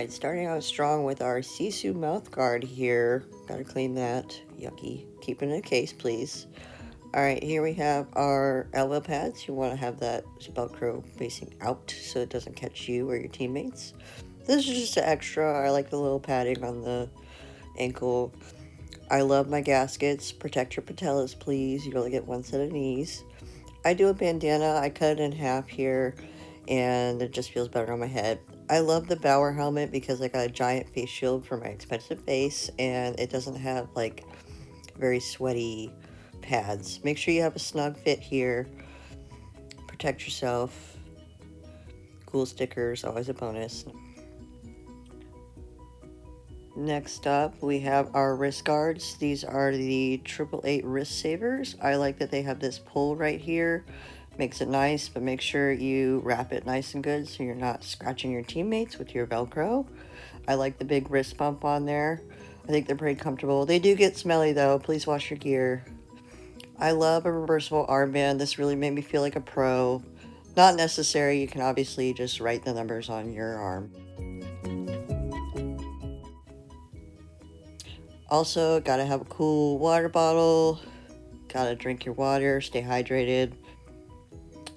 Alright, starting out strong with our Sisu mouth guard here. Gotta clean that. Yucky. Keep it in a case, please. Alright, here we have our elbow pads. You want to have that Velcro facing out so it doesn't catch you or your teammates. This is just an extra. I like the little padding on the ankle. I love my gaskets. Protect your patellas, please. You only get one set of knees. I do a bandana. I cut it in half here, and it just feels better on my head. I love the Bauer helmet because I got a giant face shield for my expensive face, and it doesn't have like very sweaty pads. Make sure you have a snug fit here. Protect yourself. Cool stickers, always a bonus. Next up, we have our wrist guards. These are the 888 wrist savers. I like that they have this pull right here. Makes it nice, but make sure you wrap it nice and good so you're not scratching your teammates with your Velcro. I like the big wrist bump on there. I think they're pretty comfortable. They do get smelly though. Please wash your gear. I love a reversible armband. This really made me feel like a pro. Not necessary. You can obviously just write the numbers on your arm. Also, gotta have a cool water bottle. Gotta drink your water. Stay hydrated.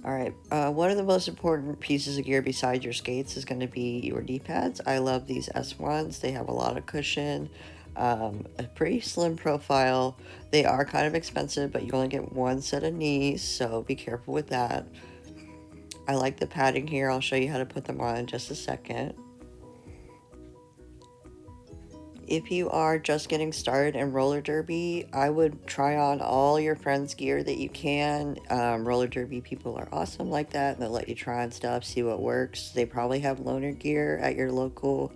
Alright, one of the most important pieces of gear besides your skates is going to be your knee pads. I love these S1s. They have a lot of cushion, a pretty slim profile. They are kind of expensive, but you only get one set of knees, so be careful with that. I like the padding here. I'll show you how to put them on in just a second. If you are just getting started in roller derby, I would try on all your friends' gear that you can. Roller derby people are awesome like that, and they'll let you try on stuff, see what works. They probably have loaner gear at your local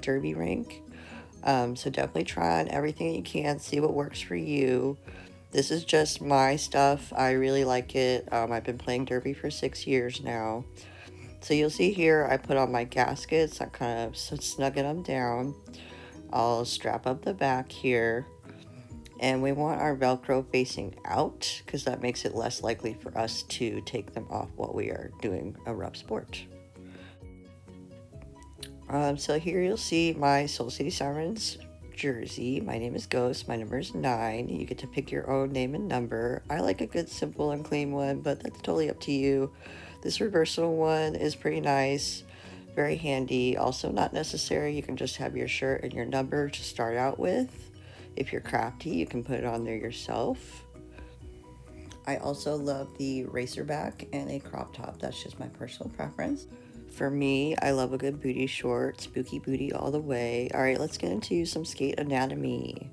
derby rink. So definitely try on everything that you can, see what works for you. This is just my stuff. I really like it. I've been playing derby for 6 years now. So you'll see here, I put on my gaskets. I'm kind of snugging them down. I'll strap up the back here, and we want our Velcro facing out because that makes it less likely for us to take them off while we are doing a rough sport. So here you'll see my Soul City Sirens jersey. My name is Ghost. My number is 9. You get to pick your own name and number. I like a good, simple, and clean one, but that's totally up to you. This reversible one is pretty nice. Very handy. Also not necessary. You can just have your shirt and your number to start out with. If you're crafty, you can put it on there yourself. I also love the racerback and a crop top. That's just my personal preference. For me, I love a good booty short. Spooky booty all the way. Alright, let's get into some skate anatomy.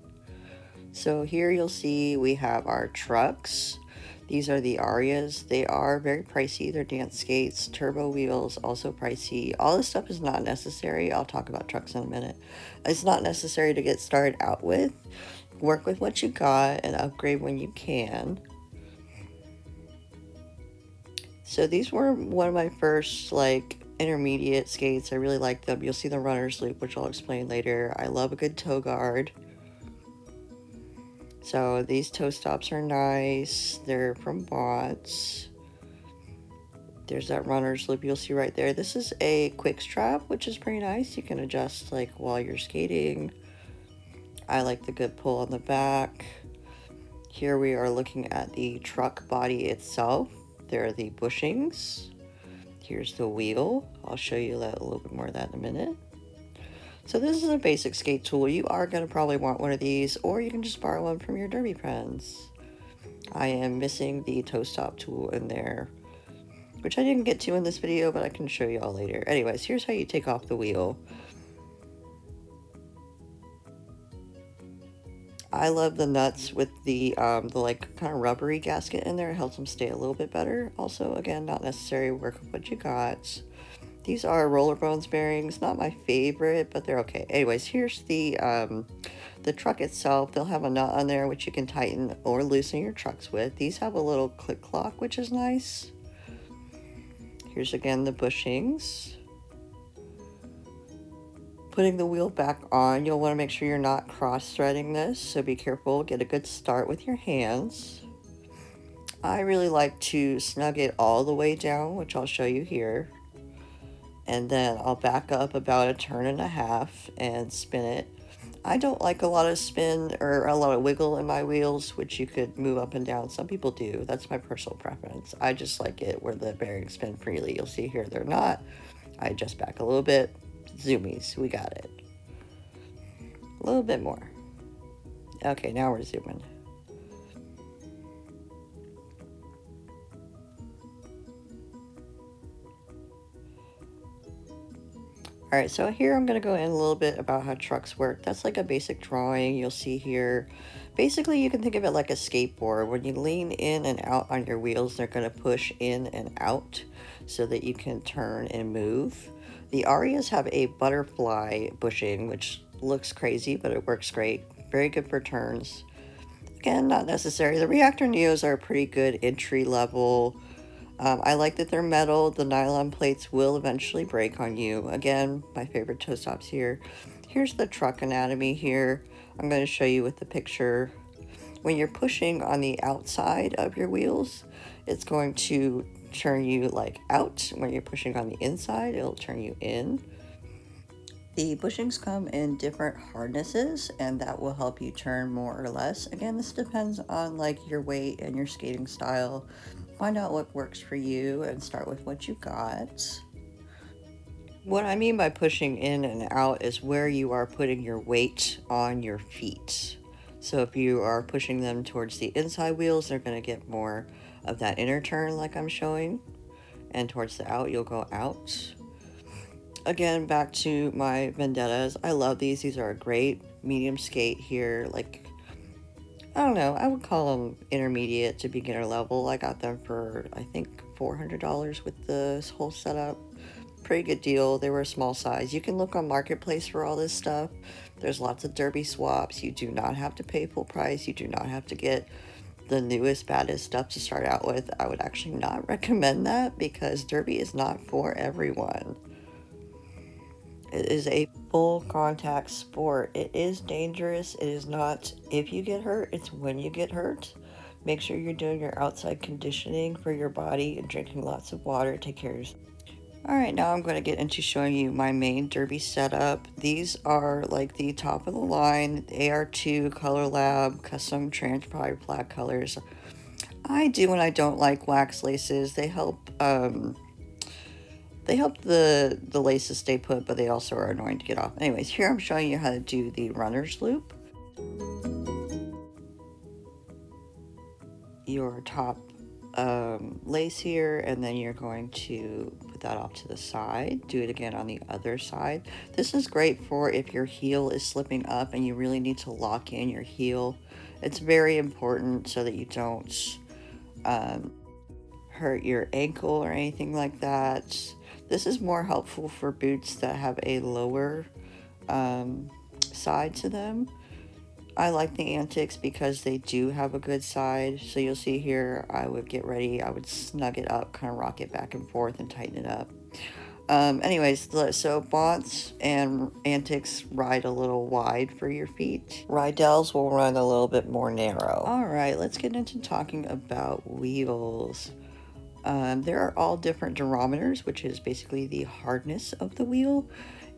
So here you'll see we have our trucks. These are the Arias. They are very pricey. They're dance skates. Turbo wheels, also pricey. All this stuff is not necessary. I'll talk about trucks in a minute. It's not necessary to get started out with. Work with what you got and upgrade when you can. So these were one of my first intermediate skates. I really like them. You'll see the runner's loop, which I'll explain later. I love a good toe guard. So these toe stops are nice. They're from Bots. There's that runner's loop you'll see right there. This is a quick strap, which is pretty nice. You can adjust while you're skating. I like the good pull on the back. Here we are looking at the truck body itself. There are the bushings. Here's the wheel. I'll show you a little bit more of that in a minute. So this is a basic skate tool. You are going to probably want one of these, or you can just borrow one from your derby friends. I am missing the toe stop tool in there, which I didn't get to in this video, but I can show you all later. Anyways, here's how you take off the wheel. I love the nuts with the kind of rubbery gasket in there. It helps them stay a little bit better. Also, again, not necessary. Work with what you got. These are roller bones bearings. Not my favorite, but they're okay. Anyways, here's the truck itself. They'll have a nut on there which you can tighten or loosen your trucks with. These have a little click clock, which is nice. Here's again the bushings. Putting the wheel back on, you'll want to make sure you're not cross-threading this, so be careful. Get a good start with your hands. I really like to snug it all the way down, which I'll show you here. And then I'll back up about a turn and a half and spin it. I don't like a lot of spin or a lot of wiggle in my wheels, which you could move up and down. Some people do. That's my personal preference. I just like it where the bearings spin freely. You'll see here they're not. I adjust back a little bit. Zoomies, we got it. A little bit more. Okay, now we're zooming. Alright, so here I'm going to go in a little bit about how trucks work. That's like a basic drawing you'll see here. Basically, you can think of it like a skateboard. When you lean in and out on your wheels, they're going to push in and out so that you can turn and move. The Arias have a butterfly bushing, which looks crazy, but it works great. Very good for turns. Again, not necessary. The Reactor Neos are a pretty good entry level. I like that they're metal. The nylon plates will eventually break on you. Again, my favorite toe stops here. Here's the truck anatomy here. I'm going to show you with the picture. When you're pushing on the outside of your wheels, it's going to turn you like out. When you're pushing on the inside, it'll turn you in. The bushings come in different hardnesses, and that will help you turn more or less. Again, this depends on like your weight and your skating style. Find out what works for you and start with what you got. What I mean by pushing in and out is where you are putting your weight on your feet. So if you are pushing them towards the inside wheels, they're going to get more of that inner turn like I'm showing. And towards the out, you'll go out. Again, back to my Vendettas. I love these. These are a great medium skate here. Like, I don't know, I would call them intermediate to beginner level. I got them for, I think, $400 with this whole setup. Pretty good deal. They were a small size. You can look on Marketplace for all this stuff. There's lots of derby swaps. You do not have to pay full price. You do not have to get the newest, baddest stuff to start out with. I would actually not recommend that because derby is not for everyone. It is a full contact sport. It is dangerous. It is not if you get hurt, it's when you get hurt. Make sure you're doing your outside conditioning for your body and drinking lots of water. Take care of yourself. Alright, now I'm going to get into showing you my main derby setup. These are like the top of the line AR2 Color Lab custom transcribed black colors. I do and I don't like wax laces. They help the laces stay put, but they also are annoying to get off. Anyways, here I'm showing you how to do the runner's loop. Your top lace here, and then you're going to put that off to the side. Do it again on the other side. This is great for if your heel is slipping up and you really need to lock in your heel. It's very important so that you don't hurt your ankle or anything like that. This is more helpful for boots that have a lower side to them. I like the Antics because they do have a good side. So you'll see here, I would get ready, I would snug it up, kind of rock it back and forth and tighten it up. Anyways, so Bonts and Antics ride a little wide for your feet. Rydell's will run a little bit more narrow. Alright, let's get into talking about wheels. There are all different durometers, which is basically the hardness of the wheel.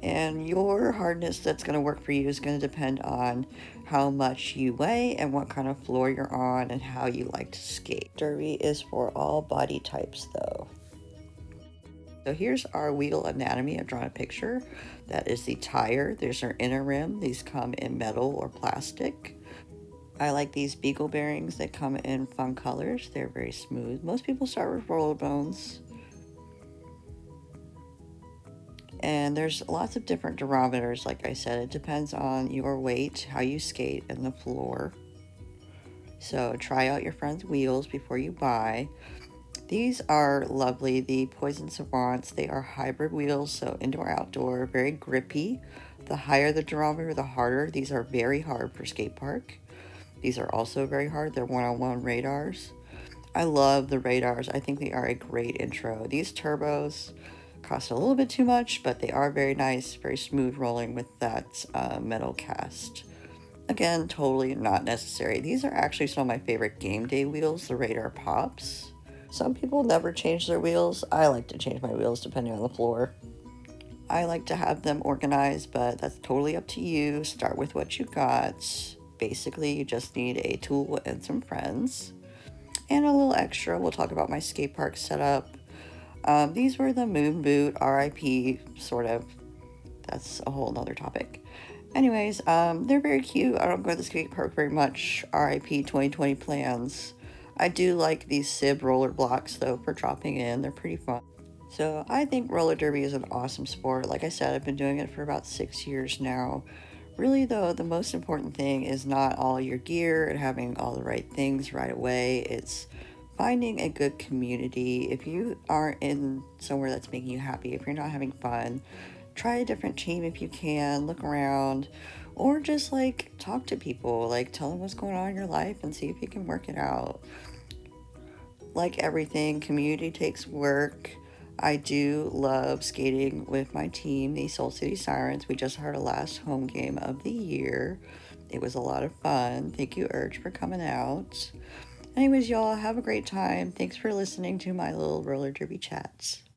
And your hardness that's going to work for you is going to depend on how much you weigh and what kind of floor you're on and how you like to skate. Derby is for all body types though. So here's our wheel anatomy. I've drawn a picture. That is the tire. There's our inner rim. These come in metal or plastic. I like these beagle bearings that come in fun colors. They're very smooth. Most people start with roller bones. And there's lots of different durometers. Like I said, it depends on your weight, how you skate, and the floor. So try out your friend's wheels before you buy. These are lovely, the Poison Savants. They are hybrid wheels, so indoor, outdoor, very grippy. The higher the durometer, the harder. These are very hard for skate park. These are also very hard. They're one-on-one radars. I love the radars. I think they are a great intro. These turbos cost a little bit too much, but they are very nice, very smooth rolling with that metal cast. Again, totally not necessary. These are actually some of my favorite game day wheels, the Radar Pops. Some people never change their wheels. I like to change my wheels depending on the floor. I like to have them organized, but that's totally up to you. Start with what you got. Basically, you just need a tool and some friends. And a little extra, we'll talk about my skate park setup. These were the Moon Boot RIP, sort of. That's a whole nother topic. Anyways, they're very cute. I don't go to the skate park very much. RIP 2020 plans. I do like these SIB roller blocks though for dropping in. They're pretty fun. So I think roller derby is an awesome sport. Like I said, I've been doing it for about 6 years now. Really, though, the most important thing is not all your gear and having all the right things right away. It's finding a good community. If you aren't in somewhere that's making you happy, if you're not having fun, try a different team if you can, look around, or just like talk to people, like tell them what's going on in your life and see if you can work it out. Like everything, community takes work. I do love skating with my team, the Soul City Sirens. We just had our last home game of the year. It was a lot of fun. Thank you, Urge, for coming out. Anyways, y'all, have a great time. Thanks for listening to my little roller derby chats.